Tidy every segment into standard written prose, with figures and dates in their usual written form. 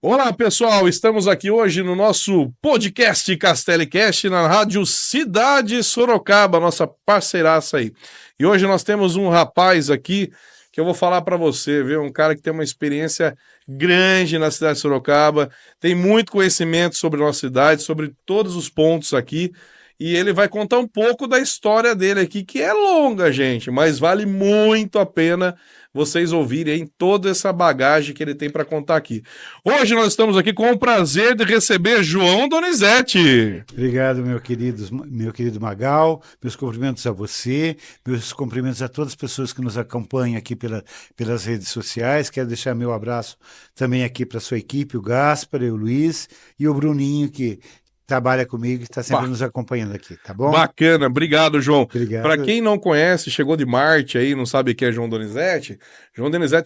Olá pessoal, estamos aqui hoje no nosso podcast CastelliCast na rádio Cidade Sorocaba, nossa parceiraça aí. E hoje nós temos um rapaz aqui que eu vou falar para você, viu? Um cara que tem uma experiência grande na cidade de Sorocaba, tem muito conhecimento sobre a nossa cidade, sobre todos os pontos aqui. E ele vai contar um pouco da história dele aqui, que é longa, gente, mas vale muito a pena vocês ouvirem toda essa bagagem que ele tem para contar aqui. Hoje nós estamos aqui com o prazer de receber João Donizete. Obrigado, meu querido Magal, meus cumprimentos a você, meus cumprimentos a todas as pessoas que nos acompanham aqui pelas redes sociais. Quero deixar meu abraço também aqui para a sua equipe, o Gaspar, o Luiz e o Bruninho, que trabalha comigo e está sempre nos acompanhando aqui, tá bom? Bacana, obrigado, João. Obrigado. Para quem não conhece, chegou de Marte aí, não sabe quem é João Donizete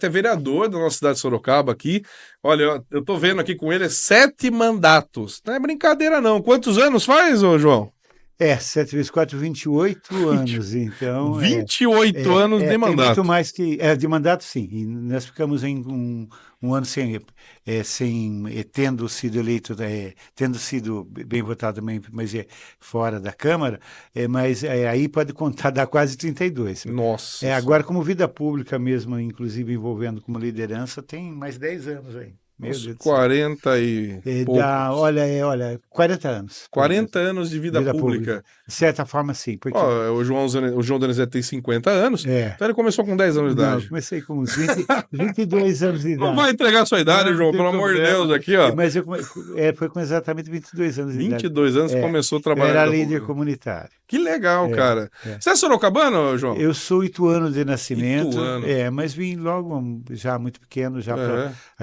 é vereador da nossa cidade de Sorocaba aqui. Olha, eu tô vendo aqui com ele 7 mandatos. Não é brincadeira não. Quantos anos faz, ô João? 7 vezes 4, 28 anos, então... 28 anos de mandato. Tem muito mais que... de mandato, sim. E nós ficamos em um ano tendo sido eleito, tendo sido bem votado também, mas fora da Câmara, mas aí pode contar, dá quase 32. Nossa. Agora, como vida pública mesmo, inclusive envolvendo como liderança, tem mais 10 anos aí. Meu Deus 40 e poucos. Olha, 40 anos. 40 anos de vida pública. De certa forma, sim. Porque... o João Donizete tem 50 anos, então ele começou com 10 anos de idade. Eu comecei com 22 anos de idade. Não vai entregar a sua idade, João, pelo amor de Deus, aqui, ó. Mas foi com exatamente 22 anos de idade. 22 anos começou a trabalhar. Era líder comunitário. Que legal, cara. Você é sorocabano, João? Eu sou ituano de nascimento. Ituano. Mas vim logo, já muito pequeno, já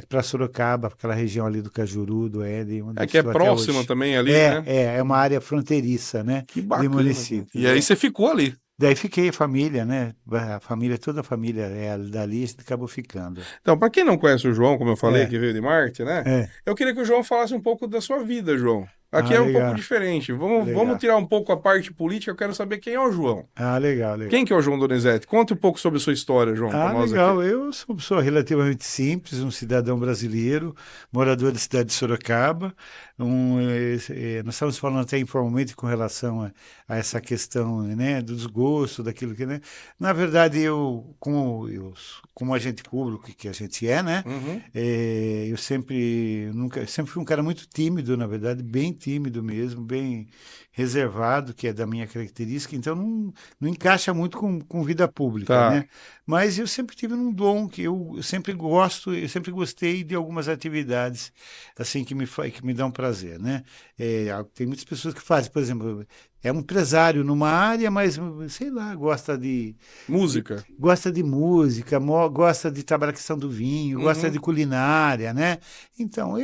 para Sorocaba, aquela região ali do Cajuru, do Éden. Que é próximo também ali, né? É uma área fronteiriça, né? Que bacana. De município. E aí você ficou ali? Daí fiquei, família, né? Toda a família dali, acabou ficando. Então, para quem não conhece o João, como eu falei, que veio de Marte, né? Eu queria que o João falasse um pouco da sua vida, João. Aqui é um pouco diferente. Vamos tirar um pouco a parte política. Eu quero saber quem é o João. Legal. Quem que é o João Donizete? Conta um pouco sobre a sua história, João. Legal. Eu sou uma pessoa relativamente simples, um cidadão brasileiro, morador da cidade de Sorocaba. Nós estamos falando até informalmente com relação a essa questão, né, do desgosto, daquilo que, né? Na verdade, como agente público que a gente né? Eu sempre fui um cara muito tímido, na verdade, bem tímido mesmo, bem reservado, que é da minha característica, então não encaixa muito com vida pública, né? Mas eu sempre tive um dom que eu sempre gostei de algumas atividades assim que me dão prazer, né? Tem muitas pessoas que fazem, por exemplo, é um empresário numa área, mas, sei lá, gosta de... Música. Gosta de música, gosta de trabalhar a questão do vinho, gosta de culinária, né? Então,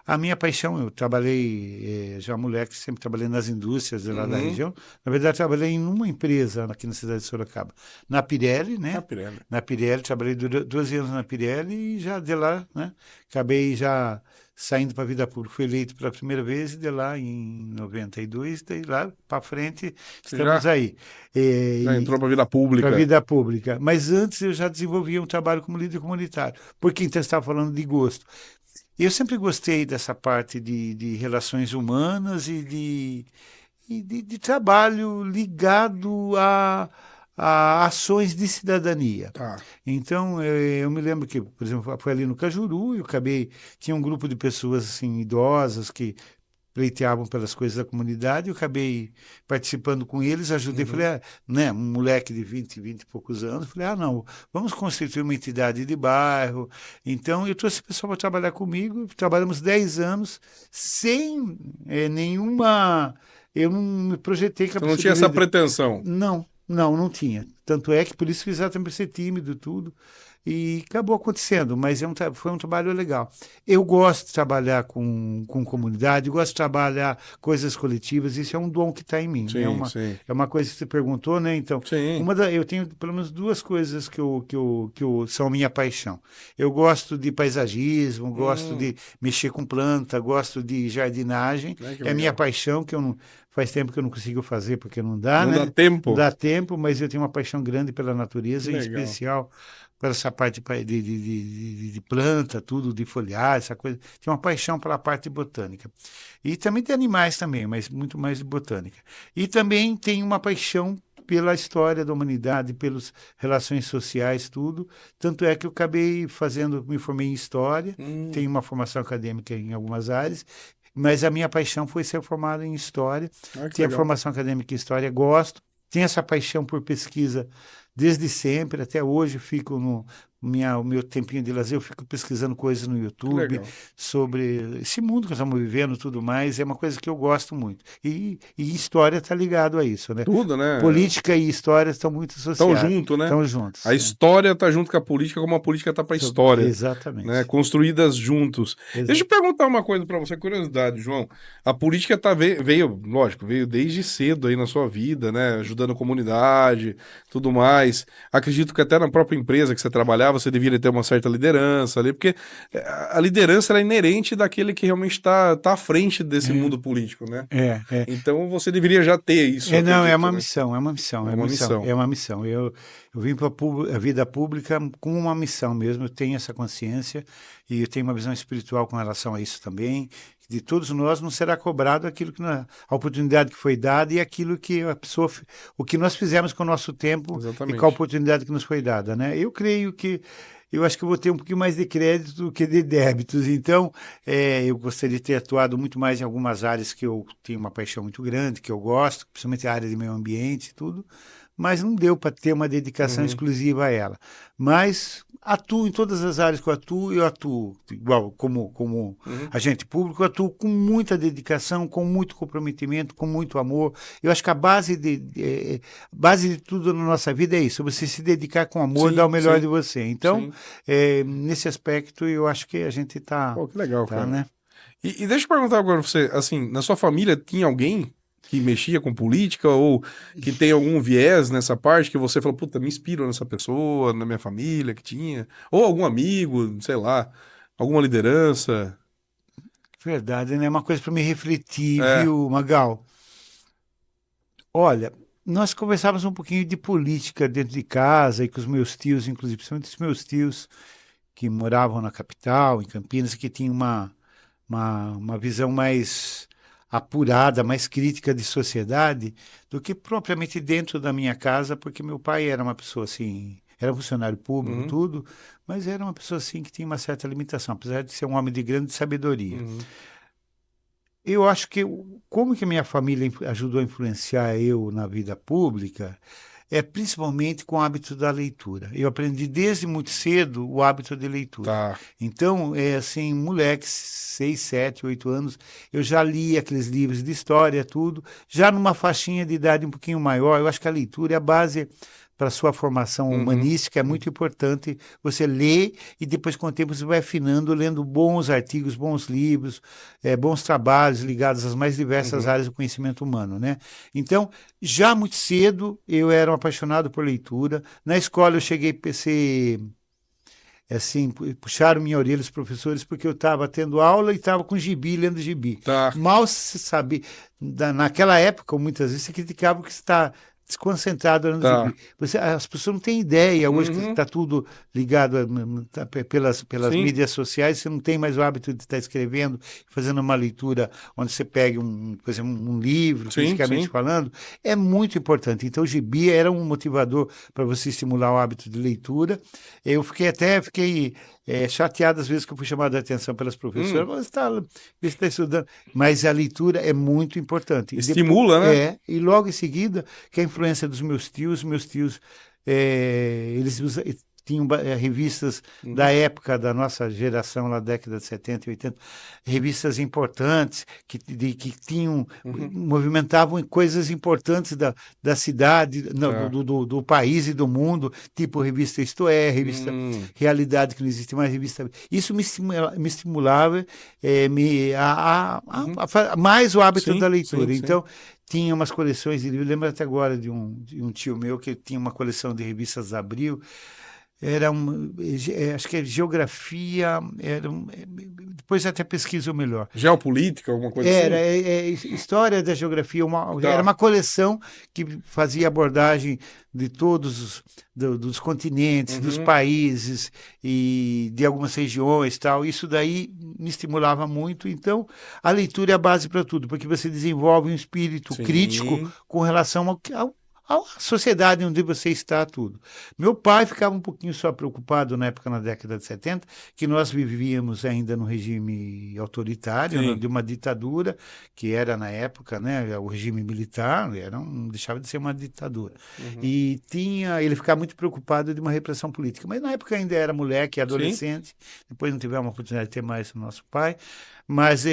a minha paixão, eu trabalhei, já moleque, sempre trabalhei nas indústrias lá da região. Na verdade, trabalhei em uma empresa aqui na cidade de Sorocaba. Na Pirelli, né? Na Pirelli, trabalhei 12 anos na Pirelli e já de lá, né? Acabei já saindo para a vida pública. Fui eleito pela primeira vez e de lá em 92, daí lá para frente estamos aí. Já entrou para a vida pública. Para a vida pública. Mas antes eu já desenvolvia um trabalho como líder comunitário. Porque então você estava falando de gosto. Eu sempre gostei dessa parte de relações humanas e de trabalho ligado a ações de cidadania. Então, eu me lembro que, por exemplo, foi ali no Cajuru, tinha um grupo de pessoas assim, idosas que pleiteavam pelas coisas da comunidade, eu acabei participando com eles, ajudei, falei, né, um moleque de 20 e poucos anos, falei, não, vamos constituir uma entidade de bairro. Então, eu trouxe o pessoal para trabalhar comigo, trabalhamos 10 anos sem nenhuma... Eu não me projetei... Você não tinha essa pretensão? Não tinha. Tanto é que por isso que exatamente ser tímido tudo. E acabou acontecendo, mas foi um trabalho legal. Eu gosto de trabalhar com comunidade, gosto de trabalhar coisas coletivas, isso é um dom que está em mim. Sim, é uma coisa que você perguntou, né? Então, eu tenho pelo menos 2 coisas que são minha paixão. Eu gosto de paisagismo, gosto de mexer com planta, gosto de jardinagem. É minha paixão, que eu não faz tempo que eu não consigo fazer, porque não dá, Não né? dá tempo? Não dá tempo, mas eu tenho uma paixão grande pela natureza, Que em legal. especial por essa parte de planta, tudo, de folhagem, essa coisa. Tenho uma paixão pela parte botânica. E também tem animais também, mas muito mais de botânica. E também tenho uma paixão pela história da humanidade, pelas relações sociais, tudo. Tanto é que eu acabei fazendo, me formei em história, tenho uma formação acadêmica em algumas áreas, mas a minha paixão foi ser formado em história. Ah, que Tenho a legal. formação acadêmica em história, gosto. Tenho essa paixão por pesquisa desde sempre, até hoje fico no o meu tempinho de lazer, eu fico pesquisando coisas no Que YouTube legal. sobre esse mundo que nós estamos vivendo e tudo mais, é uma coisa que eu gosto muito. E história está ligado a isso, né? Tudo, né? Política e história estão muito Tão associados, junto, né? estão A juntos. Né? história tá junto com a política, como a política tá para a história, né? Exatamente. Construídas juntos. Deixa eu Exato. perguntar uma coisa para você, curiosidade, João. A política veio, lógico, veio desde cedo aí na sua vida, né? Ajudando a comunidade, tudo mais. Acredito que até na própria empresa que você trabalhava, você deveria ter uma certa liderança ali, porque a liderança ela é inerente daquele que realmente está à frente desse mundo político, né? É. Então você deveria já ter isso, eu Não, é acredito, uma né? missão, é uma missão, É é uma uma missão, missão. é uma missão. Eu vim para a vida pública com uma missão mesmo, eu tenho essa consciência e eu tenho uma visão espiritual com relação a isso também. De todos nós não será cobrado aquilo a oportunidade que foi dada e aquilo que a pessoa, o que nós fizemos com o nosso tempo e com a Exatamente. oportunidade que nos foi dada, né? Eu creio que eu acho que eu vou ter um pouquinho mais de crédito do que de débitos. Então, eu gostaria de ter atuado muito mais em algumas áreas que eu tenho uma paixão muito grande, que eu gosto, principalmente a área de meio ambiente e tudo, mas não deu para ter uma dedicação Uhum. exclusiva a ela. Mas atuo em todas as áreas que eu atuo igual como Uhum. agente público, eu atuo com muita dedicação, com muito comprometimento, com muito amor. Eu acho que a base de tudo na nossa vida é isso, você se dedicar com amor, dar o Sim, melhor de sim, você. Então, sim. nesse aspecto, eu acho que a gente Pô, que legal, tá, cara. né? E deixa eu perguntar agora pra você, assim, na sua família tinha alguém que mexia com política ou que tem algum viés nessa parte que você falou, puta, me inspiro nessa pessoa, na minha família que tinha? Ou algum amigo, sei lá, alguma liderança? Verdade, né? É uma coisa para me refletir, É, viu, Magal? Olha, nós conversávamos um pouquinho de política dentro de casa e com os meus tios, inclusive, principalmente os meus tios que moravam na capital, em Campinas, que tinham uma visão mais apurada, mais crítica de sociedade do que propriamente dentro da minha casa, porque meu pai era uma pessoa assim, era funcionário público, uhum, tudo, mas era uma pessoa assim que tinha uma certa limitação, apesar de ser um homem de grande sabedoria. uhum. Eu acho que como que a minha família ajudou a influenciar eu na vida pública é principalmente com o hábito da leitura. Eu aprendi desde muito cedo o hábito de leitura. Tá. Então, assim, moleque, 6, 7, 8 anos, eu já li aqueles livros de história, tudo, já numa faixinha de idade um pouquinho maior. Eu acho que a leitura é a base para a sua formação Uhum, humanística, é uhum, muito importante você ler e depois com o tempo você vai afinando, lendo bons artigos, bons livros, bons trabalhos ligados às mais diversas uhum. áreas do conhecimento humano, né? Então, já muito cedo eu era um apaixonado por leitura. Na escola eu cheguei a ser assim, puxaram minha orelha os professores porque eu estava tendo aula e estava com gibi, lendo gibi. Tá, Mal se sabia, naquela época, muitas vezes, você criticava que você está desconcentrado lendo tá. gibi. As pessoas não têm ideia, hoje que Uhum, está tudo ligado pelas sim, mídias sociais, você não tem mais o hábito de estar escrevendo, fazendo uma leitura onde você pegue, por exemplo, um livro, sim, fisicamente sim. falando, é muito importante. Então, o gibi era um motivador para você estimular o hábito de leitura. Eu fiquei chateado às vezes que eu fui chamado a atenção pelas professoras. Hum, Você está estudando. Mas a leitura é muito importante. estimula, né? E logo em seguida, que a influência dos meus tios, eles tinham revistas da Uhum, época da nossa geração, lá da década de 70 e 80, revistas importantes que tinham, uhum. movimentavam coisas importantes da cidade, não, Tá. do país e do mundo, tipo revista Isto É, revista Hum, Realidade, que não existe mais, revista. Isso me estimulava uhum. mais o hábito da Sim, sim, leitura. sim. Então, tinha umas coleções de livros, lembro até agora de um tio meu que tinha uma coleção de revistas Abril, acho que é geografia, depois até pesquiso melhor. Geopolítica, alguma coisa Era assim? História da Geografia, Tá. era uma coleção que fazia abordagem de todos dos continentes, dos Uhum. países e de algumas regiões, tal. Isso daí me estimulava muito. Então, a leitura é a base para tudo, porque você desenvolve um espírito crítico Sim. com relação à sociedade onde você está, tudo. Meu pai ficava um pouquinho só preocupado na época, na década de 70, que nós vivíamos ainda no regime autoritário, né, Sim. de uma ditadura, que era na época, né, o regime militar, não deixava de ser uma ditadura. Uhum. E ele ficava muito preocupado de uma repressão política. Mas na época ainda era moleque, Sim. adolescente, depois não tivemos a oportunidade de ter mais o nosso pai. Mas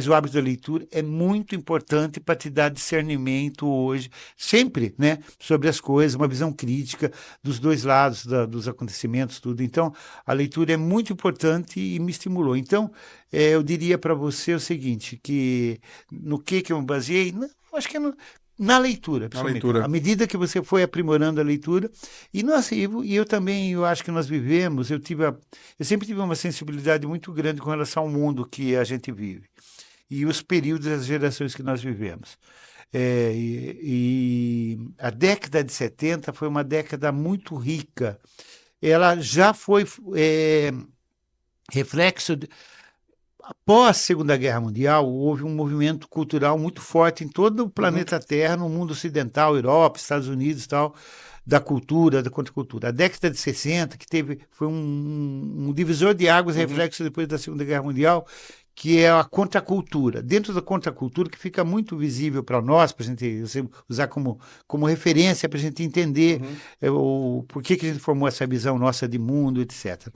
o hábito da leitura é muito importante para te dar discernimento hoje, sempre, né, sobre as coisas, uma visão crítica dos dois lados dos acontecimentos, tudo. Então, a leitura é muito importante e me estimulou. Então, eu diria para você o seguinte, que no que eu me baseei? Acho que na leitura, Na principalmente. À leitura. medida que você foi aprimorando a leitura, e eu também, eu acho que nós vivemos, eu sempre tive uma sensibilidade muito grande com relação ao mundo que a gente vive e os períodos, as gerações que nós vivemos. E a década de 70 foi uma década muito rica. Ela já foi reflexo. Após a Segunda Guerra Mundial, houve um movimento cultural muito forte em todo o Uhum. planeta Terra, no mundo ocidental, Europa, Estados Unidos e tal, da cultura, da contracultura. A década de 60, foi um divisor de águas, Uhum. reflexo depois da Segunda Guerra Mundial, que é a contracultura. Dentro da contracultura, que fica muito visível para nós, para a gente usar como referência, para a gente entender Uhum. por que a gente formou essa visão nossa de mundo, etc.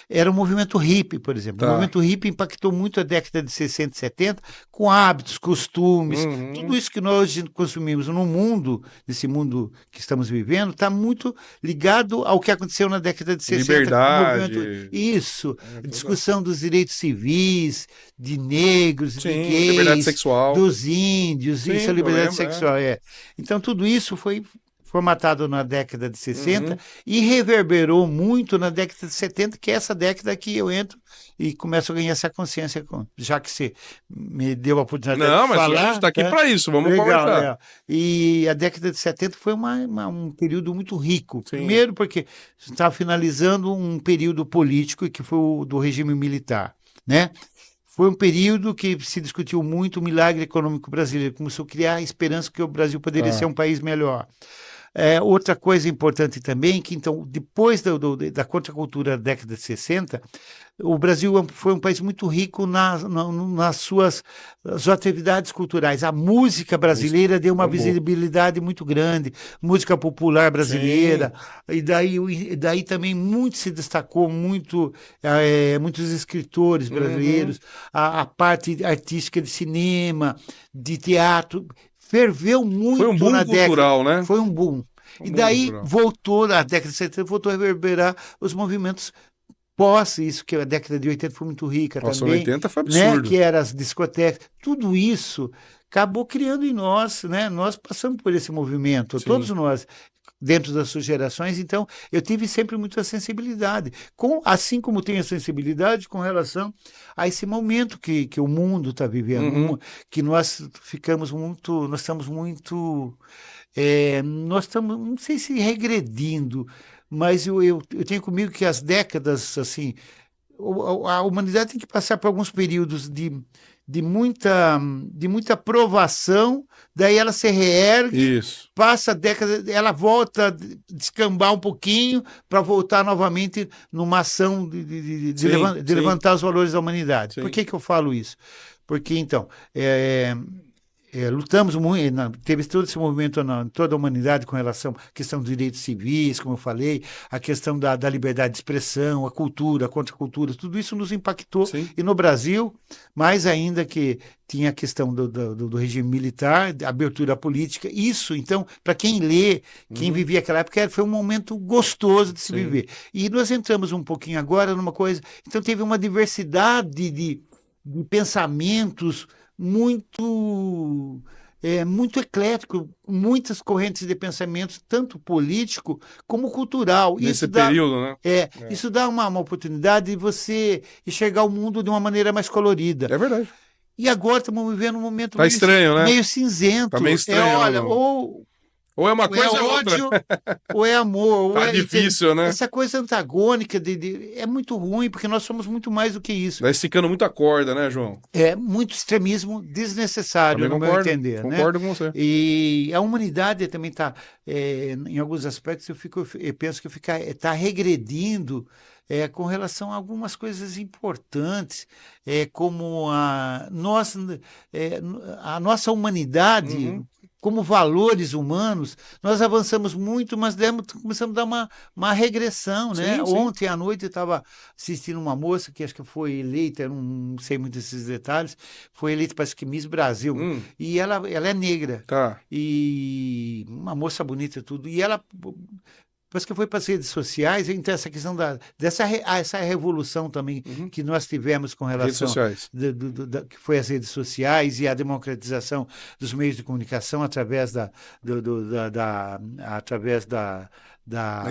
Era o movimento hippie, por exemplo. O Tá. movimento hippie impactou muito a década de 60 e 70 com hábitos, costumes, tudo Uhum. isso que nós hoje consumimos no mundo, nesse mundo que estamos vivendo, está muito ligado ao que aconteceu na década de 60, com o movimento. Liberdade. Isso, Toda... discussão dos direitos civis, de negros, de Sim, liberdade gays, sexual. dos índios, isso, a Sim, eu liberdade lembro, é. sexual. Então, tudo isso foi formatado na década de 60 Uhum. e reverberou muito na década de 70, que é essa década que eu entro e começo a ganhar essa consciência, já que você me deu a oportunidade de Não, mas hoje a gente falar, está aqui tá? para isso, vamos Legal, conversar. legal. E a década de 70 foi um período muito rico. Sim. Primeiro porque estava finalizando um período político que foi o do regime militar, né? Foi um período que se discutiu muito o milagre econômico brasileiro, começou a criar a esperança que o Brasil poderia ser Tá. um país melhor. Outra coisa importante também, que então, depois da contracultura da década de 60, o Brasil foi um país muito rico nas suas atividades culturais. A música Música brasileira deu uma bombou. visibilidade muito grande, música popular brasileira, Sim. e daí também muito se destacou, muitos escritores Uhum. brasileiros, a parte artística de cinema, de teatro, ferveu Foi um muito boom na década, cultural, né? foi um boom. Foi E um boom daí cultural. voltou, na década de 70, voltou a reverberar os movimentos pós isso, que a década de 80 foi muito rica Nossa, também, 80 foi né? Que absurdo. eram as discotecas, tudo isso acabou criando em nós, né? Nós passamos por esse movimento, todos Sim. nós, dentro das suas gerações, então eu tive sempre muita sensibilidade, assim como tenho a sensibilidade com relação a esse momento que o mundo está vivendo, Uhum. que nós estamos muito, nós estamos, não sei se regredindo, mas eu tenho comigo que as décadas, assim, a humanidade tem que passar por alguns períodos de muita, de muita provação, daí ela se reergue, Isso. passa a década, ela volta a descambar um pouquinho para voltar novamente numa ação Sim, de sim, levantar os valores da humanidade. Por sim. que eu falo isso? Porque, então, lutamos muito, teve todo esse movimento na toda a humanidade com relação à questão dos direitos civis, como eu falei, a questão da liberdade de expressão, a cultura, a contracultura, tudo isso nos impactou. Sim. E no Brasil, mais ainda que tinha a questão do regime militar, da abertura política, isso, então, para quem lê, quem Uhum. vivia aquela época, foi um momento gostoso de se Sim. viver. E nós entramos um pouquinho agora numa coisa, então teve uma diversidade de pensamentos muito muito eclético, muitas correntes de pensamento, tanto político como cultural. Nesse período, né? Isso dá uma oportunidade de você enxergar o mundo de uma maneira mais colorida. É verdade. E agora estamos vivendo um momento Tá estranho, né? meio cinzento. Tá meio estranho. Olha, ou é uma coisa ou é ou outra. ódio, ou é amor. Tá difícil, né? Essa coisa antagônica é muito ruim, porque nós somos muito mais do que isso. Vai esticando muito a corda, né, João? É muito extremismo desnecessário, Também no meu entender. Concordo com você. E a humanidade também está, em alguns aspectos, eu penso que está regredindo com relação a algumas coisas importantes, como a nossa humanidade. Uhum. Como valores humanos, nós avançamos muito, mas começamos a dar uma regressão, né? Sim, sim. Ontem à noite eu estava assistindo uma moça que acho que foi eleita, não sei muito desses detalhes, foi eleita, parece que Miss Brasil, e ela é negra, Tá. e uma moça bonita e tudo, e ela... Parece que foi para as redes sociais, então essa questão essa revolução também que nós tivemos com relação... Redes sociais. Que foi as redes sociais e a democratização dos meios de comunicação através da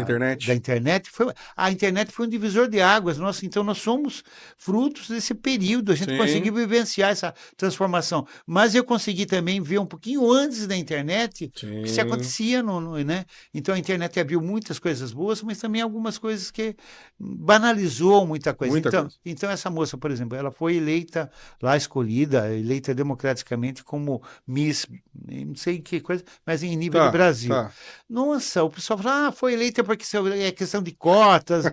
internet. A internet foi um divisor de águas. Então, nós somos frutos desse período. A gente conseguiu vivenciar essa transformação. Mas eu consegui também ver um pouquinho antes da internet o que se acontecia. Né? Então, a internet abriu muitas coisas boas, mas também algumas coisas que banalizou muita coisa. Então, essa moça, por exemplo, ela foi eleita eleita democraticamente como Miss, não sei que coisa, mas em nível de Brasil. Nossa, o pessoal fala, foi eleita porque é questão de cotas.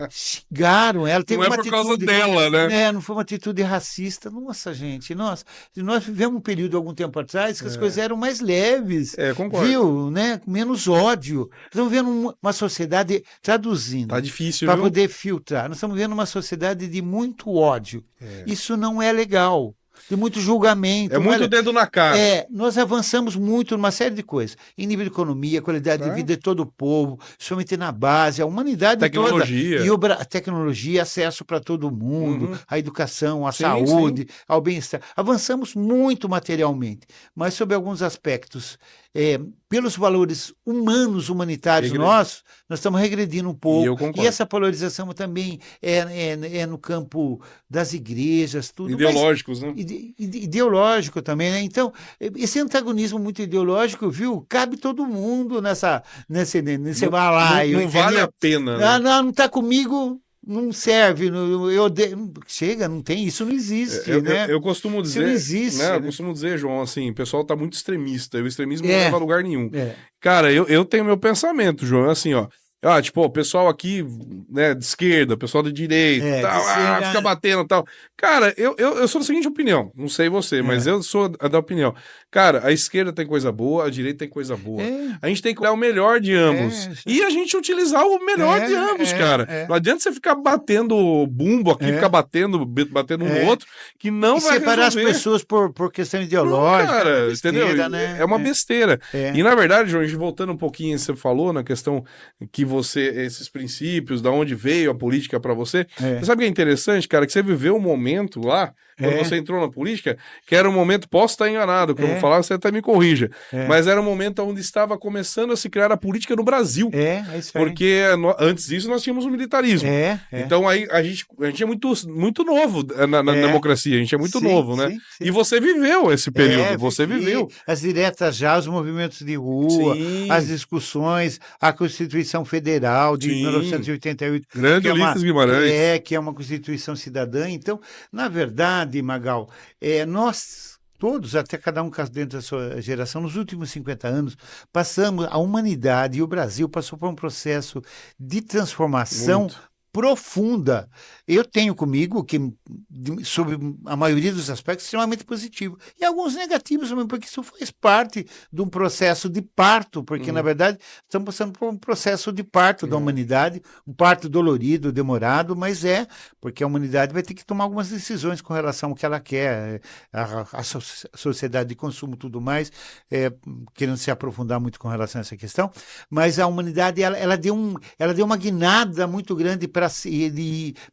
Xingaram ela. Teve não é por causa dela, né? Não foi uma atitude racista. Nossa, gente, nós vivemos um período, algum tempo atrás, que as coisas eram mais leves. Concordo. Viu? Né? Menos ódio. Estamos vivendo uma sociedade, traduzindo. Tá difícil, para poder filtrar. Nós estamos vivendo uma sociedade de muito ódio. Isso não é legal. De muito julgamento. É muito dedo na cara. Nós avançamos muito numa série de coisas. Em nível de economia, qualidade de vida de todo o povo, somente na base, a humanidade tecnologia. toda. E a tecnologia, acesso para todo mundo, a educação, a saúde, ao bem-estar. Avançamos muito materialmente, mas sob alguns aspectos, pelos valores humanos, humanitários nossos, nós estamos regredindo um pouco. E essa polarização também é no campo das igrejas, tudo. Ideológicos, né? Ideológico também, né? Então, esse antagonismo muito ideológico, viu? Cabe todo mundo nesse balaio. Não vale a pena, né? Não está comigo, não serve. Chega, não tem, isso não existe, né? Eu costumo dizer, isso não existe, né? Eu costumo dizer, João, assim, o pessoal tá muito extremista, e o extremismo não leva a lugar nenhum. Cara, eu tenho meu pensamento, João, assim, ó. Tipo, o pessoal aqui, né, de esquerda, o pessoal de direita, tal, fica batendo e tal. Cara, eu sou da seguinte opinião, não sei você, mas eu sou da opinião. Cara, a esquerda tem coisa boa, a direita tem coisa boa. A gente tem que olhar o melhor de ambos. E a gente utilizar o melhor de ambos, cara. Não adianta você ficar batendo bumbo aqui, ficar batendo um no outro, que não vai separar resolver. as pessoas por questão ideológica. Não, cara, besteira, entendeu? Né? É uma besteira. E, na verdade, João, a gente voltando um pouquinho, você falou na questão que esses princípios, da onde veio a política pra você. Você sabe o que é interessante, cara? Que você viveu um momento lá, quando você entrou na política, que era um momento, posso estar enganado, que eu vou falar, você até me corrija, mas era um momento onde estava começando a se criar a política no Brasil. É isso aí. Porque antes disso nós tínhamos o militarismo. Então aí a gente é muito novo na democracia, a gente é muito novo, né? Sim. E você viveu esse período, você viveu. As diretas já, os movimentos de rua, as discussões, a Constituição Federal de 1988. Grande Ulisses Guimarães. Que é uma Constituição cidadã. Então, na verdade, Magal, nós todos, até cada um dentro da sua geração, nos últimos 50 anos, a humanidade e o Brasil passou por um processo de transformação profunda. Eu tenho comigo que, sobre a maioria dos aspectos, extremamente positivo. E alguns negativos também, porque isso faz parte de um processo de parto, porque, na verdade, estamos passando por um processo de parto da humanidade, um parto dolorido, demorado, mas porque a humanidade vai ter que tomar algumas decisões com relação ao que ela quer, a sociedade de consumo, tudo mais, querendo se aprofundar muito com relação a essa questão, mas a humanidade, ela deu uma guinada muito grande para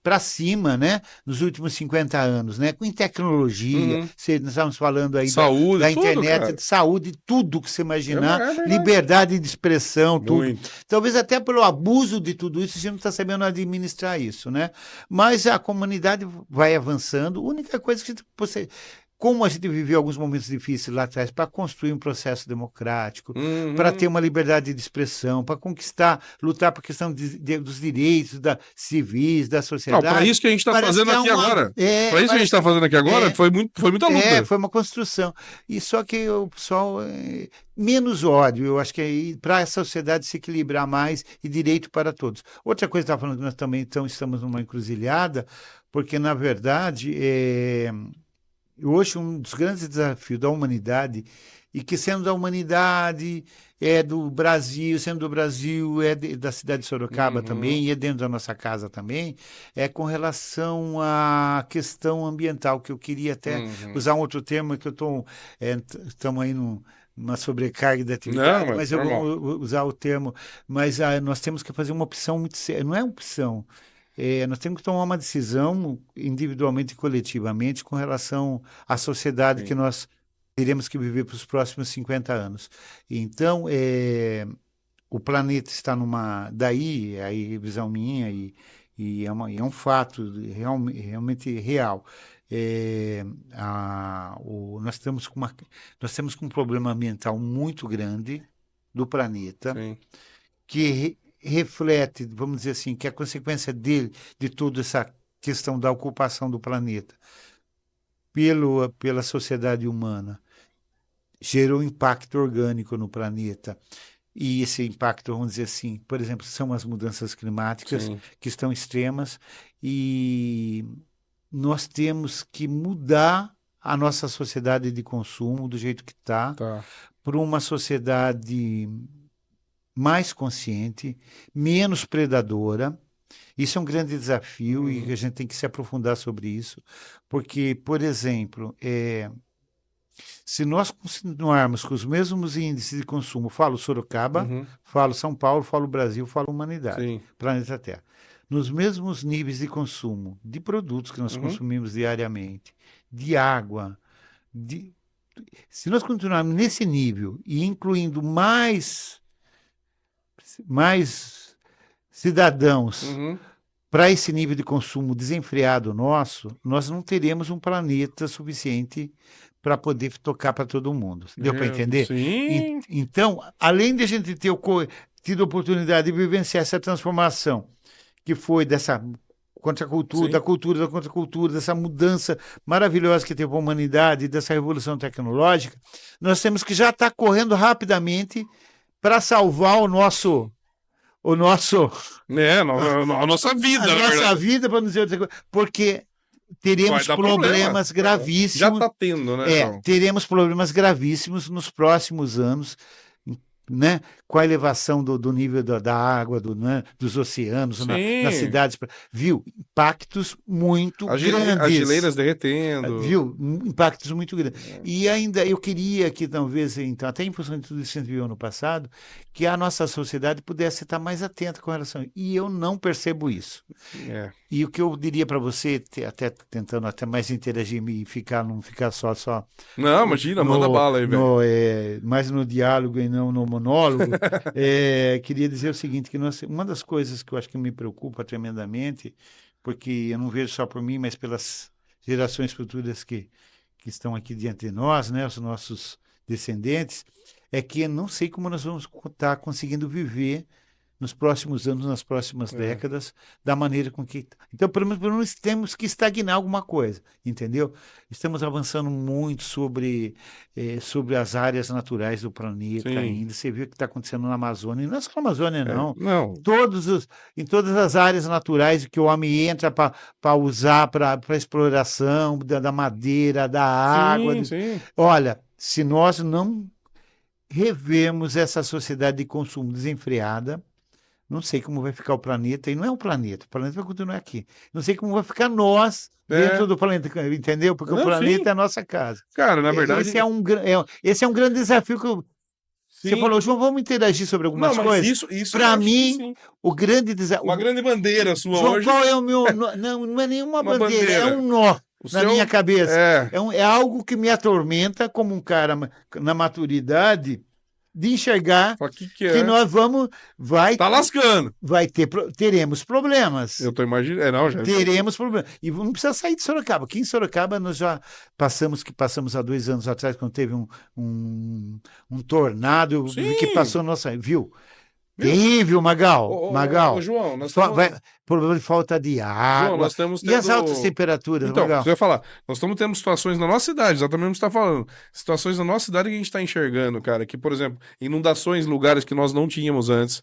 para cima, né? Nos últimos 50 anos, né? Com tecnologia, nós estamos falando aí saúde, da tudo, internet, cara. de saúde, tudo que você imaginar, É verdade. liberdade de expressão, tudo. Muito. Talvez até pelo abuso de tudo isso, a gente não está sabendo administrar isso, né? Mas a comunidade vai avançando. A única coisa que você. Como a gente viveu alguns momentos difíceis lá atrás, para construir um processo democrático, para ter uma liberdade de expressão, para conquistar, lutar por questão dos direitos civis, da sociedade. Não, para isso que a gente está fazendo aqui agora. Para isso que a gente está fazendo aqui agora, foi muita luta. Foi uma construção. E só que o pessoal, menos ódio, eu acho que é para a sociedade se equilibrar mais e direito para todos. Outra coisa que eu estava falando, que nós também estamos numa encruzilhada, porque, na verdade, hoje, um dos grandes desafios da humanidade, e que sendo da humanidade, é do Brasil, sendo do Brasil, da cidade de Sorocaba também, e é dentro da nossa casa também, é com relação à questão ambiental, que eu queria até usar um outro termo, que estamos aí numa sobrecarga de atividade, mas eu vou usar o termo, mas nós temos que fazer uma opção muito séria, não é opção, nós temos que tomar uma decisão individualmente e coletivamente com relação à sociedade que nós teremos que viver para os próximos 50 anos. Então, o planeta está numa... Daí, aí, visão minha, e é um fato realmente real. Nós temos um problema ambiental muito grande do planeta, que reflete, vamos dizer assim, que a consequência de toda essa questão da ocupação do planeta pela sociedade humana gerou impacto orgânico no planeta. E esse impacto, vamos dizer assim, por exemplo, são as mudanças climáticas que estão extremas, e nós temos que mudar a nossa sociedade de consumo do jeito que está para uma sociedade mais consciente, menos predadora. Isso é um grande desafio e a gente tem que se aprofundar sobre isso, porque, por exemplo, se nós continuarmos com os mesmos índices de consumo, falo Sorocaba, falo São Paulo, falo Brasil, falo humanidade, planeta Terra, nos mesmos níveis de consumo de produtos que nós consumimos diariamente, de água, se nós continuarmos nesse nível e incluindo mais cidadãos para esse nível de consumo desenfreado nosso, nós não teremos um planeta suficiente para poder tocar para todo mundo. Deu para entender? Sim. Então, além de a gente ter tido a oportunidade de vivenciar essa transformação, que foi dessa contracultura, da cultura da contracultura, dessa mudança maravilhosa que teve a humanidade, dessa revolução tecnológica, nós temos que já estar correndo rapidamente para salvar a nossa vida. A nossa vida, para não dizer outra coisa, porque teremos problemas gravíssimos. Já está tendo, né? Teremos problemas gravíssimos nos próximos anos, né, com a elevação do nível da água, dos oceanos, nas cidades, viu? Impactos muito grandes. As geleiras derretendo. Viu? Impactos muito grandes. E ainda eu queria que, talvez, então, até em função de tudo isso que a gente viu ano passado, que a nossa sociedade pudesse estar mais atenta com relação a isso. E eu não percebo isso. E o que eu diria para você, até tentando até mais interagir e não ficar só... Não, imagina, manda bala aí, velho. Mais no diálogo e não no monólogo, queria dizer o seguinte, que uma das coisas que eu acho que me preocupa tremendamente, porque eu não vejo só por mim, mas pelas gerações futuras que estão aqui diante de nós, né, os nossos descendentes, é que eu não sei como nós vamos estar conseguindo viver nos próximos anos, nas próximas décadas, da maneira com que... Então, pelo menos temos que estagnar alguma coisa, entendeu? Estamos avançando muito sobre as áreas naturais do planeta ainda. Você viu o que está acontecendo na Amazônia. Não é só na Amazônia, não. Em todas as áreas naturais que o homem entra para usar para exploração da madeira, da água. Olha, se nós não revermos essa sociedade de consumo desenfreada, não sei como vai ficar o planeta, e não é o planeta vai continuar aqui. Não sei como vai ficar nós dentro do planeta, entendeu? Porque o planeta é a nossa casa. Cara, na verdade... Esse é um grande desafio Você falou, João, vamos interagir sobre algumas Não, mas coisas? isso Para eu acho que mim, sim. o grande desafio. Uma grande bandeira sua João, hoje. qual é o meu. Não, não é nenhuma Uma bandeira, é bandeira. um nó O na seu minha cabeça. é. É algo que me atormenta como um cara na maturidade de enxergar Fala, que que é? nós Tá lascando. teremos problemas. Eu tô imaginando. É, não, já. Teremos problemas. E não precisa sair de Sorocaba. Aqui em Sorocaba nós já passamos há 2 anos atrás, quando teve um tornado que Sim. passou nossa. Viu? Viu? Terrível, Magal. Ô, João, nós estamos. Problema de falta de João, água. nós estamos E as tendo. altas temperaturas, Então, Magal? você vai falar, nós estamos tendo situações na nossa cidade, exatamente o que você está falando. Situações na nossa cidade que a gente está enxergando, cara, que, por exemplo, inundações em lugares que nós não tínhamos antes.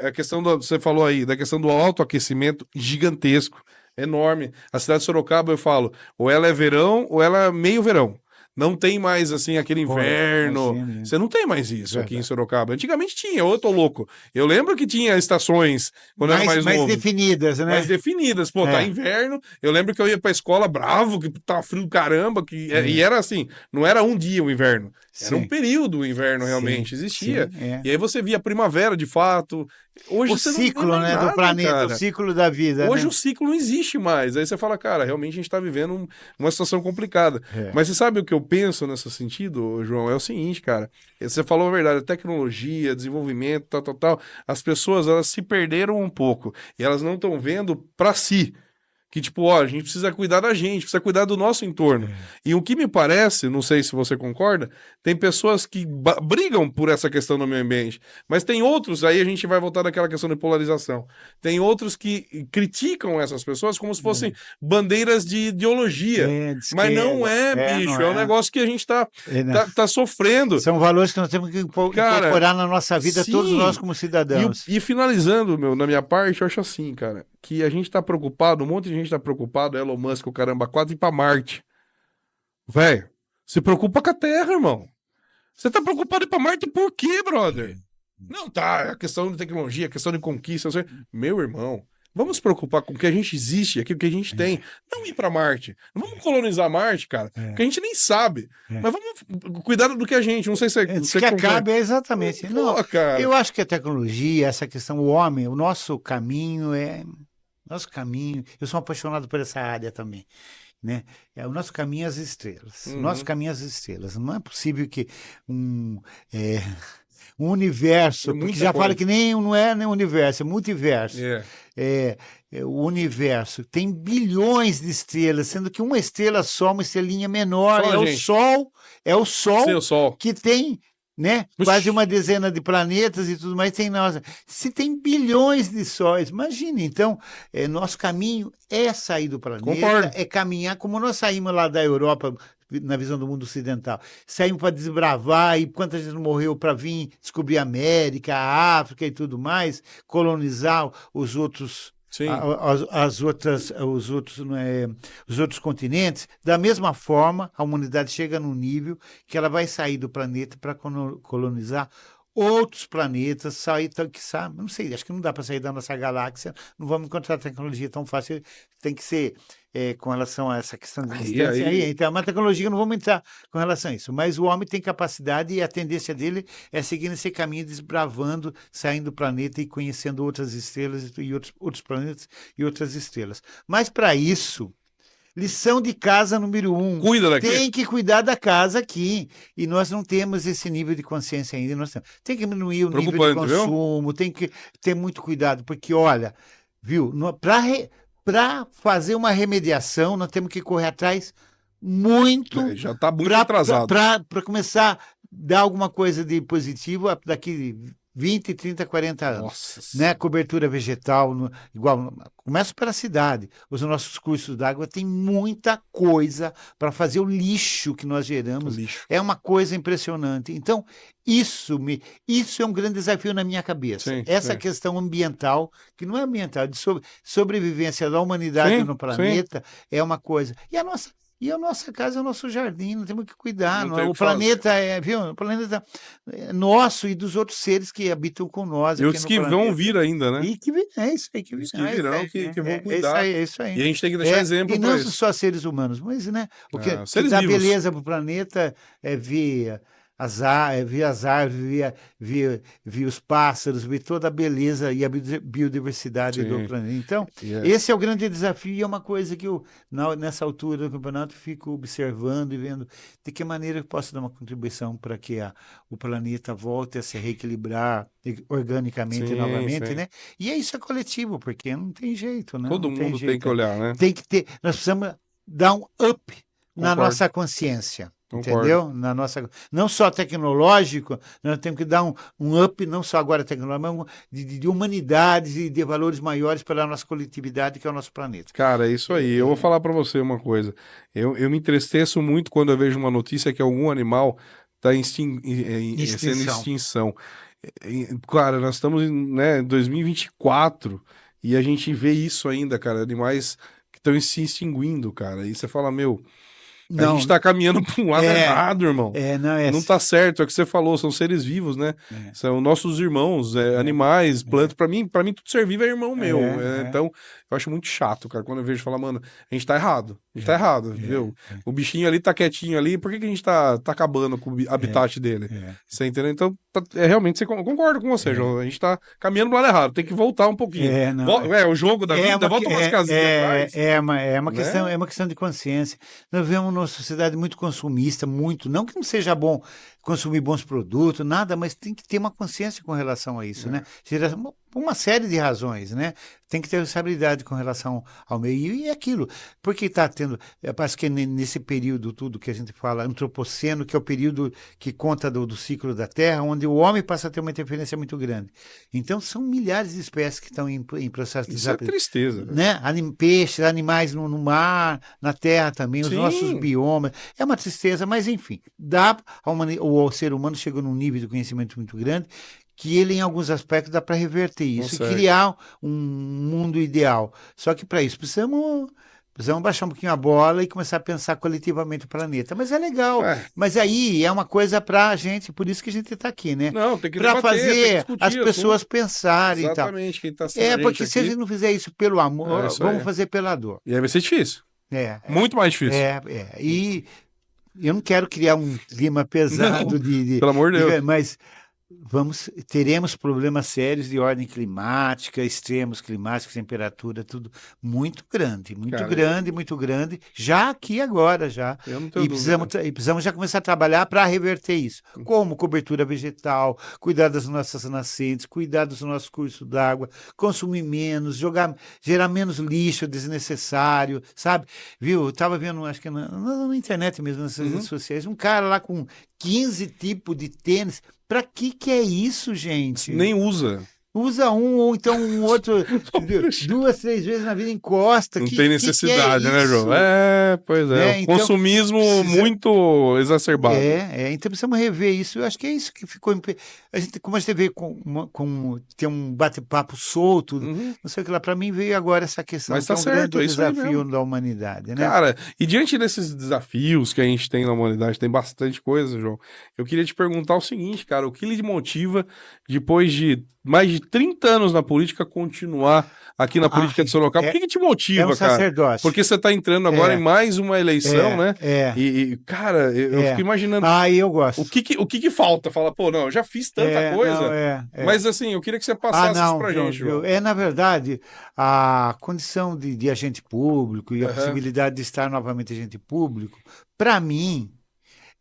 A questão você falou aí, da questão do autoaquecimento gigantesco, enorme. A cidade de Sorocaba, eu falo, ou ela é verão, ou ela é meio verão. Não tem mais, assim, aquele inverno. Imagina. Você não tem mais isso aqui em Verdade. Sorocaba. Antigamente tinha, eu tô louco. Eu lembro que tinha estações, quando eu era mais Mais novo. definidas, né? Mais definidas. Pô, tá É. inverno. Eu lembro que eu ia pra escola bravo, que tava frio do caramba. E era assim, não era um dia o inverno. Era um Sim. período o inverno, Sim, realmente. Existia. sim, é. E aí você via a primavera, de fato. Hoje O você não vê ciclo, mais né, nada, do planeta, cara. o ciclo da vida, Hoje né? o ciclo não existe mais. Aí você fala, cara, realmente a gente tá vivendo uma situação complicada. É. Mas você sabe o que eu penso nesse sentido, João? É o seguinte, cara. Você falou a verdade, a tecnologia, desenvolvimento, tal, tal, tal. As pessoas, elas se perderam um pouco. E elas não estão vendo pra si. Que tipo, ó, a gente precisa cuidar da gente, precisa cuidar do nosso entorno. E o que me parece, não sei se você concorda, tem pessoas que brigam por essa questão do meio ambiente, mas tem outros, aí a gente vai voltar naquela questão de polarização, tem outros que criticam essas pessoas como se fossem bandeiras de ideologia. Mas não é, bicho, é um negócio que a gente tá sofrendo. São valores que nós temos que incorporar na nossa vida, sim. todos nós como cidadãos. E finalizando, na minha parte, eu acho assim, cara, que a gente tá preocupado, um monte de gente tá preocupado, Elon Musk, o caramba, quase ir pra Marte. Velho, se preocupa com a Terra, irmão. Você tá preocupado em ir pra Marte por quê, brother? Não, tá, é a questão de tecnologia, a questão de conquista. Meu irmão, vamos se preocupar com o que a gente existe, aquilo que a gente tem. Não ir pra Marte. Não vamos colonizar Marte, cara, porque a gente nem sabe. Mas vamos cuidar do que a gente, não sei se Antes que acabe, exatamente. Não, cara. eu acho que a tecnologia, essa questão, o homem, o nosso caminho Nosso caminho, eu sou apaixonado por essa área também, né? O nosso caminho é as estrelas. O nosso caminho é as estrelas. Não é possível que um universo, porque já fala que não é nem universo, é multiverso. O universo tem bilhões de estrelas, sendo que uma estrela só, uma estrelinha menor, é o Sol que tem, né? Quase uma dezena de planetas e tudo mais tem nós. Se tem bilhões de sóis, imagine. Então, nosso caminho é sair do planeta, Concordo. é caminhar como nós saímos lá da Europa, na visão do mundo ocidental. Saímos para desbravar e quanta gente morreu para vir descobrir a América, a África e tudo mais, colonizar os outros. Sim. Os outros continentes. Da mesma forma, a humanidade chega num nível que ela vai sair do planeta para colonizar outros planetas, não sei, acho que não dá para sair da nossa galáxia, não vamos encontrar tecnologia tão fácil, tem que ser com relação a essa questão de distância. Então, uma tecnologia, não vamos entrar com relação a isso, mas o homem tem capacidade e a tendência dele é seguir nesse caminho, desbravando, saindo do planeta e conhecendo outras estrelas e outros planetas e outras estrelas. Mas para isso, lição de casa número 1. Cuida daqui. Tem que cuidar da casa aqui. E nós não temos esse nível de consciência ainda. Tem que diminuir o nível de consumo, tem que ter muito cuidado, porque, olha, viu, para fazer uma remediação, nós temos que correr atrás muito. Já está muito atrasado. Para começar a dar alguma coisa de positivo daqui 20, 30, 40 anos. Nossa. Né? Cobertura vegetal, igual. Começa pela cidade. Os nossos cursos d'água tem muita coisa para fazer o lixo que nós geramos. É uma coisa impressionante. Então, isso é um grande desafio na minha cabeça. Sim, essa questão ambiental, que não é ambiental, de sobrevivência da humanidade no planeta, é uma coisa. E a nossa casa é o nosso jardim, nós temos que cuidar. O planeta o planeta é nosso e dos outros seres que habitam com nós. E outros que vão vir ainda, né? É isso aí que virão, que vão cuidar. É isso aí. E a gente tem que deixar exemplo para isso. E não só seres humanos, mas, né? O que seres dá vivos. beleza para o planeta é ver via as árvores, via os pássaros, via toda a beleza e a biodiversidade do Sim. planeta. Então, Yeah. esse é o grande desafio e é uma coisa que eu, nessa altura do campeonato, fico observando e vendo de que maneira eu posso dar uma contribuição para que o planeta volte a se reequilibrar organicamente Sim, novamente, sim. né? E isso é coletivo, porque não tem jeito, né? Todo Não tem mundo tem que jeito. olhar, né? Tem que ter, nós precisamos dar um up na Concordo, nossa consciência. concordo. Entendeu? Não só tecnológico, nós temos que dar um up, não só agora tecnológico, mas de humanidades e de valores maiores para a nossa coletividade, que é o nosso planeta. Cara, é isso aí. Eu vou falar pra você uma coisa. Eu me entristeço muito quando eu vejo uma notícia que algum animal está sendo Extinção. extinção. Cara, nós estamos em, né, 2024 e a gente vê isso ainda, cara. Animais que estão se extinguindo, cara. E você fala, meu, a gente Não, tá caminhando para um lado errado, irmão. não é. Não tá certo, é o que você falou, são seres vivos, né? É, São nossos irmãos, é, animais, é, plantas. Para mim, tudo ser vivo é irmão meu. é, Então, eu acho muito chato, cara, quando eu vejo falar, mano, a gente tá errado. A gente tá errado, viu? O bichinho ali tá quietinho ali, por que que a gente tá acabando com o habitat dele? é, Você entendeu? Então, realmente, eu concordo com você, João. A gente tá caminhando pro lado errado, tem que voltar um pouquinho. não, O jogo da vida, volta umas casinhas atrás, né? é uma questão de consciência. Nós vivemos numa sociedade muito consumista, muito, não que não seja bom consumir bons produtos, nada, mas tem que ter uma consciência com relação a isso, né? Uma série de razões, né? Tem que ter responsabilidade com relação ao meio e aquilo. Porque está tendo, parece que nesse período tudo que a gente fala, antropoceno, que é o período que conta do ciclo da Terra, onde o homem passa a ter uma interferência muito grande. Então, são milhares de espécies que estão em processo de Isso é tristeza, né? Peixes, animais no mar, na terra também, os nossos Sim. biomas. É uma tristeza, mas enfim, o ser humano chegou num nível de conhecimento muito grande que ele, em alguns aspectos, dá para reverter isso e Consegue. criar um mundo ideal. Só que para isso precisamos baixar um pouquinho a bola e começar a pensar coletivamente o planeta. Mas é legal. É. Mas aí é uma coisa para a gente, por isso que a gente está aqui, né? Não, tem que Para debater, tem que fazer discutir as pessoas assunto. pensarem e tal. Exatamente, quem tá assistindo a Porque gente se a aqui. gente não fizer isso pelo É amor, isso vamos aí. fazer pela dor. E aí vai ser difícil. Muito mais difícil. E eu não quero criar um clima pesado Não, pelo amor de Deus. mas teremos problemas sérios de ordem climática, extremos climáticos, temperatura, tudo muito grande, Cara, muito grande, já aqui agora já. eu não tenho dúvida. E precisamos já começar a trabalhar para reverter isso. Como cobertura vegetal, cuidar das nossas nascentes, cuidar dos nossos cursos d'água, consumir menos, gerar menos lixo desnecessário, sabe? Viu? Eu estava vendo, acho que na internet mesmo, nas redes sociais, um cara lá com 15 tipos de tênis. Pra que é isso, gente? Nem usa. Usa um, ou então um outro, 2, 3 vezes na vida encosta. Não tem necessidade, que é né, João? Pois é. Então, Consumismo muito exacerbado. Então precisamos rever isso. Eu acho que é isso que ficou. Como a gente vê ter um bate-papo solto, não sei o que lá. Para mim veio agora essa questão Mas que tá é um certo, grande é isso aí desafio mesmo. da humanidade, né? Cara, e diante desses desafios que a gente tem na humanidade, tem bastante coisa, João. Eu queria te perguntar o seguinte, cara, o que lhe motiva, depois de mais de 30 anos na política, continuar aqui na política de Sorocaba? O que te motiva, é um cara? sacerdócio. Porque você tá entrando agora em mais uma eleição, né? Cara, eu fico imaginando. Eu gosto. O que falta? Fala, pô, não, eu já fiz tanta coisa. Mas assim, eu queria que você passasse isso pra gente, João. Na verdade, a condição de agente público e a possibilidade de estar novamente agente público, para mim,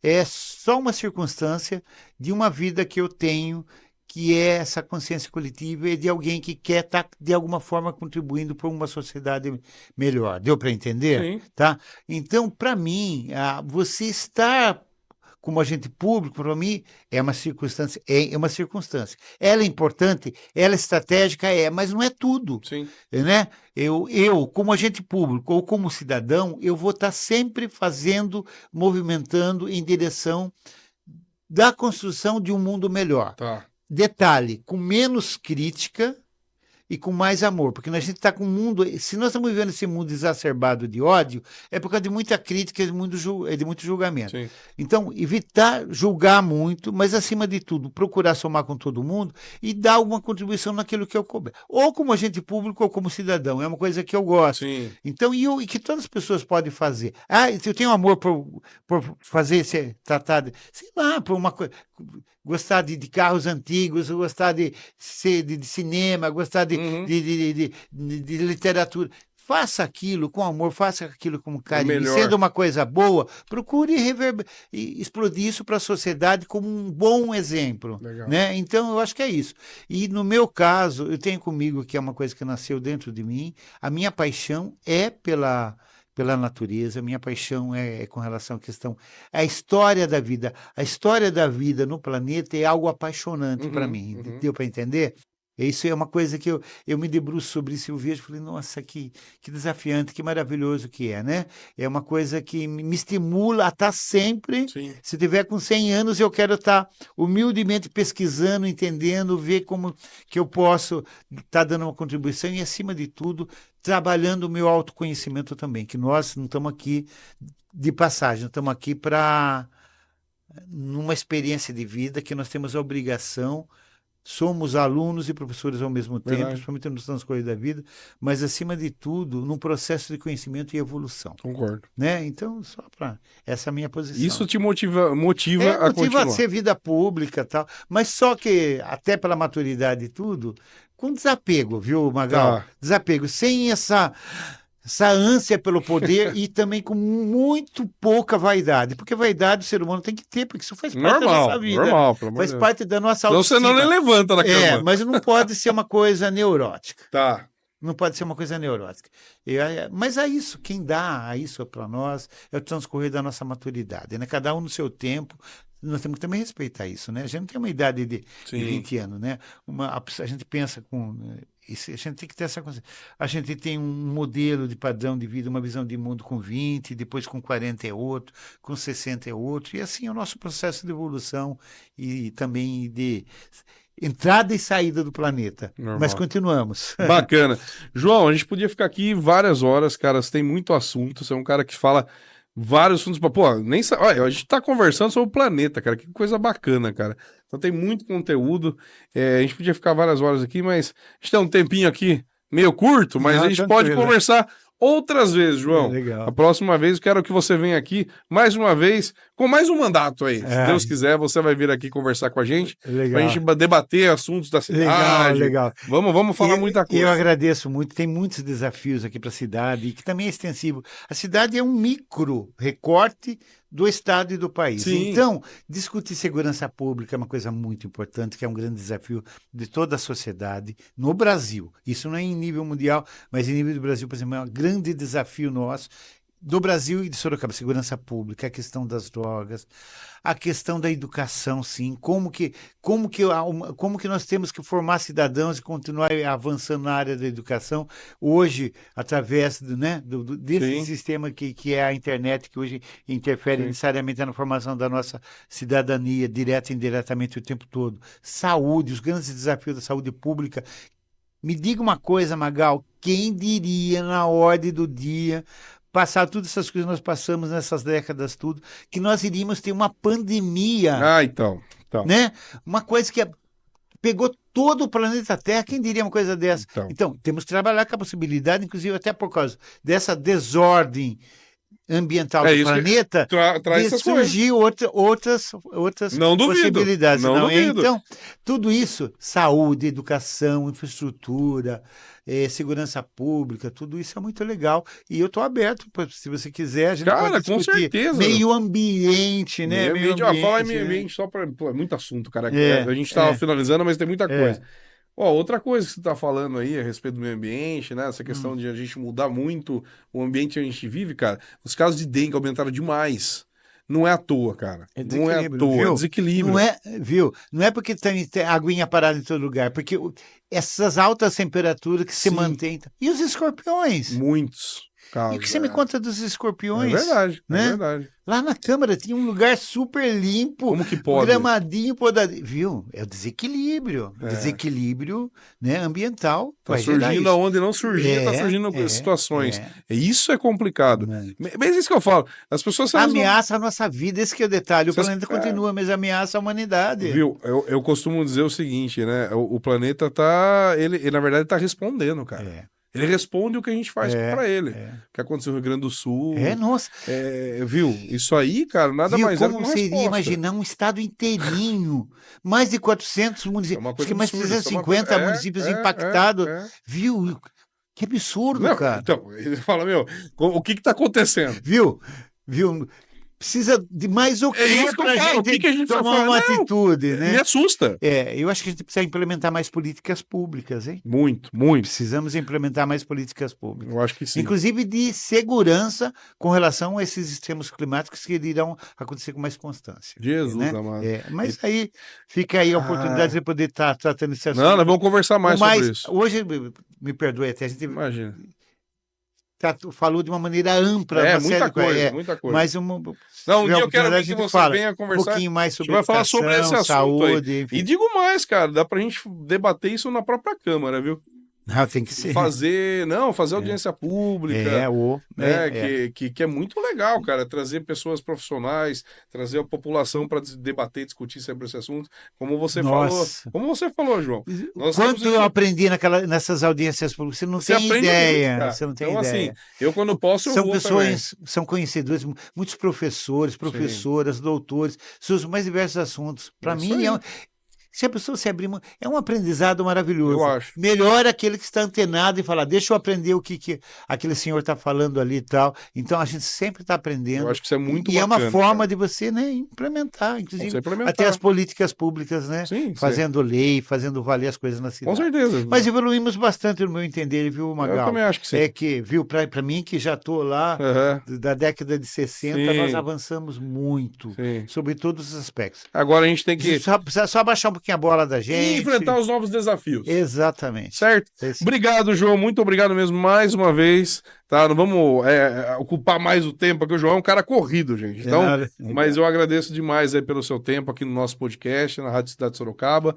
é só uma circunstância de uma vida que eu tenho, que é essa consciência coletiva e de alguém que quer estar, de alguma forma, contribuindo para uma sociedade melhor. Deu para entender? Sim. Tá? Então, para mim, você estar como agente público, para mim, é uma circunstância. Ela é importante, ela é estratégica, mas não é tudo. Sim. Né? Eu, como agente público ou como cidadão, eu vou estar sempre movimentando em direção da construção de um mundo melhor. Tá. Detalhe, com menos crítica e com mais amor, porque a gente está com um mundo, se nós estamos vivendo esse mundo exacerbado de ódio, é por causa de muita crítica e de muito julgamento. Sim. Então, evitar julgar muito, mas acima de tudo, procurar somar com todo mundo e dar alguma contribuição naquilo que eu couber. Ou como agente público ou como cidadão, é uma coisa que eu gosto. Sim. Então, e que todas as pessoas podem fazer. Ah, eu tenho amor por fazer, tratar, sei lá, por uma coisa, gostar de carros antigos, gostar de cinema, gostar Uhum. de literatura. Faça aquilo com amor, faça aquilo com carinho. E melhor. sendo uma coisa boa, procure explodir isso para a sociedade como um bom exemplo. Legal. Né? Então, eu acho que é isso. E no meu caso, eu tenho comigo que é uma coisa que nasceu dentro de mim, a minha paixão é pela natureza, a minha paixão é com relação à questão, a história da vida. A história da vida no planeta é algo apaixonante para mim. Uhum. Deu para entender? Isso é uma coisa que eu me debruço sobre isso, eu vejo e falei, nossa, que desafiante, que maravilhoso que é, né? É uma coisa que me estimula a estar sempre, Sim. se tiver com 100 anos, eu quero estar humildemente pesquisando, entendendo, ver como que eu posso estar dando uma contribuição e, acima de tudo, trabalhando o meu autoconhecimento também, que nós não estamos aqui de passagem, estamos aqui para numa experiência de vida que nós temos a obrigação. Somos alunos e professores ao mesmo tempo, Verdade. principalmente no transcorrer da vida, mas, acima de tudo, num processo de conhecimento e evolução. Concordo. Né? Então, só para... Essa é a minha posição. Isso te motiva a motiva continuar. a ser vida pública e tal, mas só que, até pela maturidade e tudo, com desapego, viu, Magal? Tá. Desapego, sem essa ânsia pelo poder e também com muito pouca vaidade, porque vaidade o ser humano tem que ter, porque isso faz parte da nossa vida. Normal, pelo amor faz de Deus. parte da nossa Então você não nem levanta da cama. mas não pode ser uma coisa neurótica. Tá. Não pode ser uma coisa neurótica. Mas é isso, quem dá a isso para nós é o transcorrer da nossa maturidade, né? Cada um no seu tempo. Nós temos que também respeitar isso, né? A gente não tem uma idade de 20 anos, né? A gente pensa com... Isso, a gente tem que ter essa consciência. A gente tem um modelo de padrão de vida, uma visão de mundo com 20, depois com 40 é outro, com 60 é outro, e assim é o nosso processo de evolução e também de entrada e saída do planeta. Normal. Mas continuamos. Bacana. João, a gente podia ficar aqui várias horas, cara, você tem muito assunto, você é um cara que fala vários assuntos, pô, nem sabe, olha, a gente tá conversando sobre o planeta, cara, que coisa bacana, cara. Então tem muito conteúdo, a gente podia ficar várias horas aqui, mas a gente tem um tempinho aqui meio curto, mas a gente pode conversar outras vezes, João. Legal. A próxima vez eu quero que você venha aqui mais uma vez com mais um mandato aí. Se Deus quiser, você vai vir aqui conversar com a gente. Legal. Pra gente debater assuntos da cidade. Legal. Vamos falar muita coisa. Eu agradeço muito. Tem muitos desafios aqui para a cidade, que também é extensivo. A cidade é um micro recorte do Estado e do país. Sim. Então, discutir segurança pública é uma coisa muito importante, que é um grande desafio de toda a sociedade no Brasil. Isso não é em nível mundial, mas em nível do Brasil, por exemplo, é um grande desafio nosso, do Brasil e de Sorocaba. Segurança pública, a questão das drogas, a questão da educação, sim, como que nós temos que formar cidadãos e continuar avançando na área da educação, hoje, através desse sistema que é a internet, que hoje interfere necessariamente na formação da nossa cidadania, direta e indiretamente o tempo todo. Saúde, os grandes desafios da saúde pública. Me diga uma coisa, Magal, quem diria na ordem do dia, passar todas essas coisas que nós passamos nessas décadas, tudo, que nós iríamos ter uma pandemia. Então. Né? Uma coisa que pegou todo o planeta Terra, quem diria uma coisa dessa? Então, temos que trabalhar com a possibilidade, inclusive até por causa dessa desordem ambiental do planeta, de surgir outras possibilidades. Não duvido. Então, tudo isso, saúde, educação, infraestrutura, segurança pública, tudo isso é muito legal. E eu estou aberto, se você quiser, a gente pode discutir. Com certeza. Meio ambiente, né? Falar em meio ambiente, só para muito assunto, cara. A gente estava finalizando, mas tem muita coisa. Outra coisa que você está falando aí a respeito do meio ambiente, né? Essa questão de a gente mudar muito o ambiente que a gente vive, cara. Os casos de dengue aumentaram demais. Não é à toa, cara. Não é à toa, viu? É desequilíbrio. Não é porque tem aguinha parada em todo lugar, porque essas altas temperaturas que se mantêm. E os escorpiões? Muitos. E o que você me conta dos escorpiões? É verdade, né? é verdade. Lá na Câmara tinha um lugar super limpo, Como que pode? gramadinho, podadinho. Viu? É o desequilíbrio. Desequilíbrio, né, ambiental. Tá surgindo aonde não surgia, tá surgindo situações. Isso é complicado. Mas isso que eu falo. As pessoas... Ameaça a nossa vida, esse que é o detalhe. O planeta continua, mas ameaça a humanidade. Viu? Eu costumo dizer o seguinte, né? O planeta tá... Ele na verdade, tá respondendo, cara. Ele responde o que a gente faz pra ele. O que aconteceu no Rio Grande do Sul. Nossa. Viu? Isso aí, cara, nada mais é que uma como seria imaginar um estado inteirinho, mais de 400 municípios, acho que mais de 350 municípios impactados. Viu? Que absurdo, cara. Então, ele fala, o que tá acontecendo? Viu? Precisa de mais o que para a gente tomar uma atitude, né? Me assusta. Eu acho que a gente precisa implementar mais políticas públicas, hein? Muito. Precisamos implementar mais políticas públicas. Eu acho que sim. Inclusive de segurança com relação a esses extremos climáticos que irão acontecer com mais constância. Jesus, né? amado. Mas aí fica aí a oportunidade de poder estar tratando esse assunto. Não, nós vamos conversar mais sobre isso. Hoje, me perdoe até, a gente... Imagina. Falou de uma maneira ampla. Muita coisa. Mas não, um dia eu quero ver que você venha conversar. Um pouquinho mais sobre vai falar sobre esse assunto saúde, aí. Enfim. E digo mais, cara, dá pra gente debater isso na própria Câmara, viu? Tem que ser. Fazer audiência pública. Que é muito legal, cara. Trazer pessoas profissionais, trazer a população para debater, discutir sobre esse assunto. Como você falou, João. Quanto eu aprendi nessas audiências públicas, você não tem ideia. Você não tem ideia. Assim, eu quando posso, eu vou pessoas, são conhecedores, muitos professores, professoras, doutores, sobre os mais diversos assuntos. Para mim, se a pessoa se abrir, é um aprendizado maravilhoso. Eu acho. Melhor aquele que está antenado e falar, deixa eu aprender o que aquele senhor está falando ali e tal. Então, a gente sempre está aprendendo. Eu acho que isso é muito bacana. E é uma forma de você, né, implementar, inclusive, até as políticas públicas, né? Fazendo lei, fazendo valer as coisas na cidade. Com certeza. Mas evoluímos bastante, no meu entender, viu, Magal? Eu também acho que sim. Viu, para mim, que já estou lá, da década de 60, nós avançamos muito sobre todos os aspectos. Agora a gente tem que... Só baixar um pouquinho a bola da gente. E enfrentar os novos desafios. Exatamente. Certo? Obrigado, João. Muito obrigado mesmo mais uma vez. Tá? Não vamos ocupar mais o tempo aqui. O João é um cara corrido, gente. Então, mas eu agradeço demais aí pelo seu tempo aqui no nosso podcast, na Rádio Cidade de Sorocaba.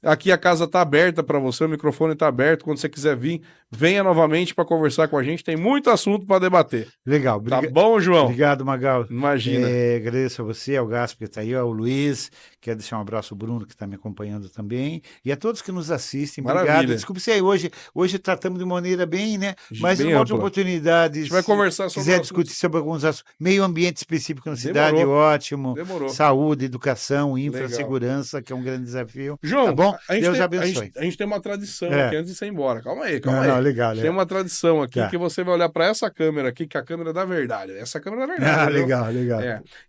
Aqui a casa está aberta para você, o microfone está aberto. Quando você quiser vir, venha novamente para conversar com a gente. Tem muito assunto para debater. Legal. Tá bom, João? Obrigado, Magal. Imagina. Agradeço a você, ao Gaspo que está aí, ao Luiz. Quero deixar um abraço ao Bruno, que está me acompanhando também. E a todos que nos assistem. Maravilha. Obrigado. Desculpe se aí hoje tratamos de maneira bem, né? Mas em outra oportunidade. A gente vai conversar sobre quiser discutir sobre alguns assuntos. Meio ambiente específico na cidade, ótimo. Demorou. Saúde, educação, segurança, que é um grande desafio. João, tá bom? Deus abençoe. A gente tem uma tradição aqui antes de você ir embora. Calma aí. Legal. Tem uma tradição aqui que você vai olhar para essa câmera aqui, que é a câmera da verdade. Essa câmera da verdade. Legal.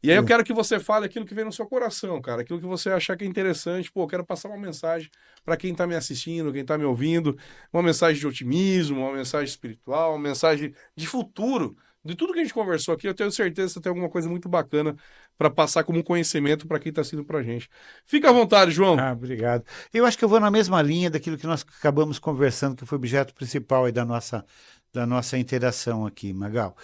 E aí eu quero que você fale aquilo que vem no seu coração, cara. Aquilo que você achar que é interessante. Pô, eu quero passar uma mensagem para quem tá me assistindo, quem tá me ouvindo. Uma mensagem de otimismo, uma mensagem espiritual, uma mensagem de futuro. De tudo que a gente conversou aqui, eu tenho certeza que você tem alguma coisa muito bacana para passar como conhecimento para quem está assistindo para a gente. Fica à vontade, João. Obrigado. Eu acho que eu vou na mesma linha daquilo que nós acabamos conversando, que foi o objeto principal aí da nossa interação aqui, Magal.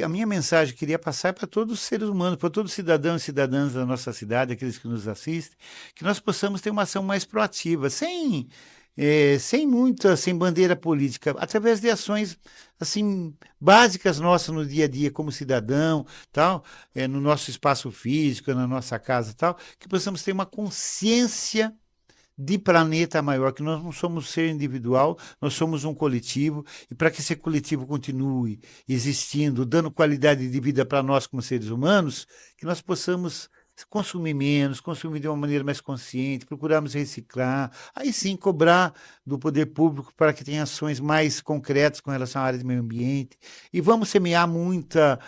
A minha mensagem que queria passar para todos os seres humanos, para todos os cidadãos e cidadãs da nossa cidade, aqueles que nos assistem, que nós possamos ter uma ação mais proativa, sem bandeira política, através de ações assim básicas nossas no dia a dia como cidadão, tal, no nosso espaço físico, na nossa casa, tal, que possamos ter uma consciência de planeta maior, que nós não somos um ser individual, nós somos um coletivo, e para que esse coletivo continue existindo, dando qualidade de vida para nós como seres humanos, que nós possamos consumir menos, consumir de uma maneira mais consciente, procurarmos reciclar, aí sim cobrar do poder público para que tenha ações mais concretas com relação à área de meio ambiente, e vamos semear muita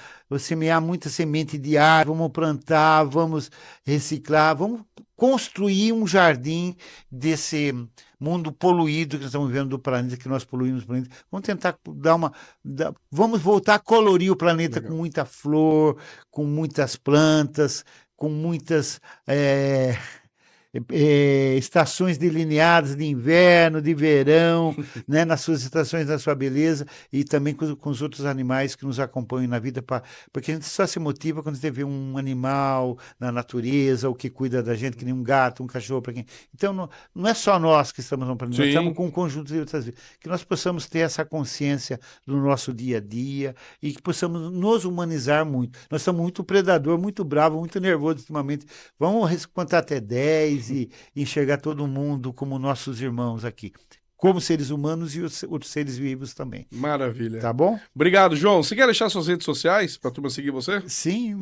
semente de árvore, vamos plantar, vamos reciclar, vamos construir um jardim desse mundo poluído que nós estamos vivendo do planeta, que nós poluímos o planeta. Vamos tentar vamos voltar a colorir o planeta com muita flor, com muitas plantas, com muitas estações delineadas de inverno, de verão, né, nas suas estações, na sua beleza, e também com os outros animais que nos acompanham na vida, porque a gente só se motiva quando você vê um animal na natureza, ou que cuida da gente, que nem um gato, um cachorro, para quem. Então, não é só nós que estamos no planeta, nós estamos Sim. com um conjunto de outras vidas, que nós possamos ter essa consciência do nosso dia a dia e que possamos nos humanizar muito. Nós somos muito predador, muito bravo, muito nervoso ultimamente. Vamos contar até 10 e enxergar todo mundo como nossos irmãos aqui, como seres humanos e os outros seres vivos também. Maravilha. Tá bom? Obrigado, João. Você quer deixar suas redes sociais para a turma seguir você? Sim,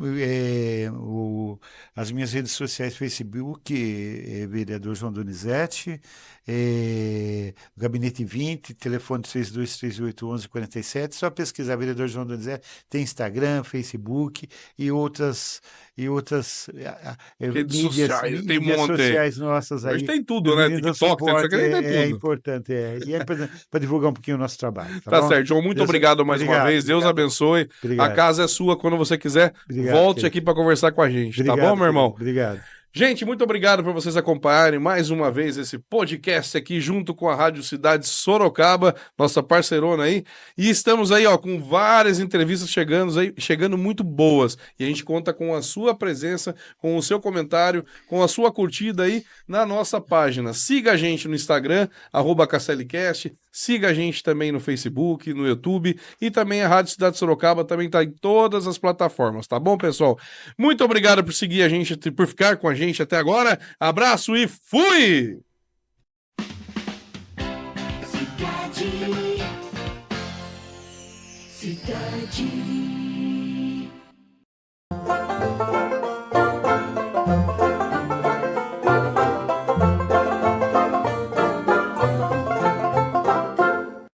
as minhas redes sociais, Facebook, vereador João Donizete, Gabinete 20, telefone 32381147, só pesquisar vereador João Donizete, tem Instagram, Facebook e outras Redes sociais, tem um mídias monte. sociais nossas aí. Hoje tem tudo, né? TikTok, tem isso aqui, tem tudo. É importante, e é para divulgar um pouquinho o nosso trabalho. Tá bom? certo, João. Muito obrigado mais uma vez. Deus abençoe. Obrigado. A casa é sua quando você quiser. Volte aqui para conversar com a gente, tá bom, meu irmão? Obrigado. Gente, muito obrigado por vocês acompanharem mais uma vez esse podcast aqui junto com a Rádio Cidade Sorocaba, nossa parceirona aí. E estamos aí, ó, com várias entrevistas chegando muito boas. E a gente conta com a sua presença, com o seu comentário, com a sua curtida aí na nossa página. Siga a gente no Instagram, @CastelliCast. Siga a gente também no Facebook, no YouTube e também a Rádio Cidade Sorocaba também está em todas as plataformas, tá bom, pessoal? Muito obrigado por seguir a gente, por ficar com a gente até agora. Abraço e fui! Cidade.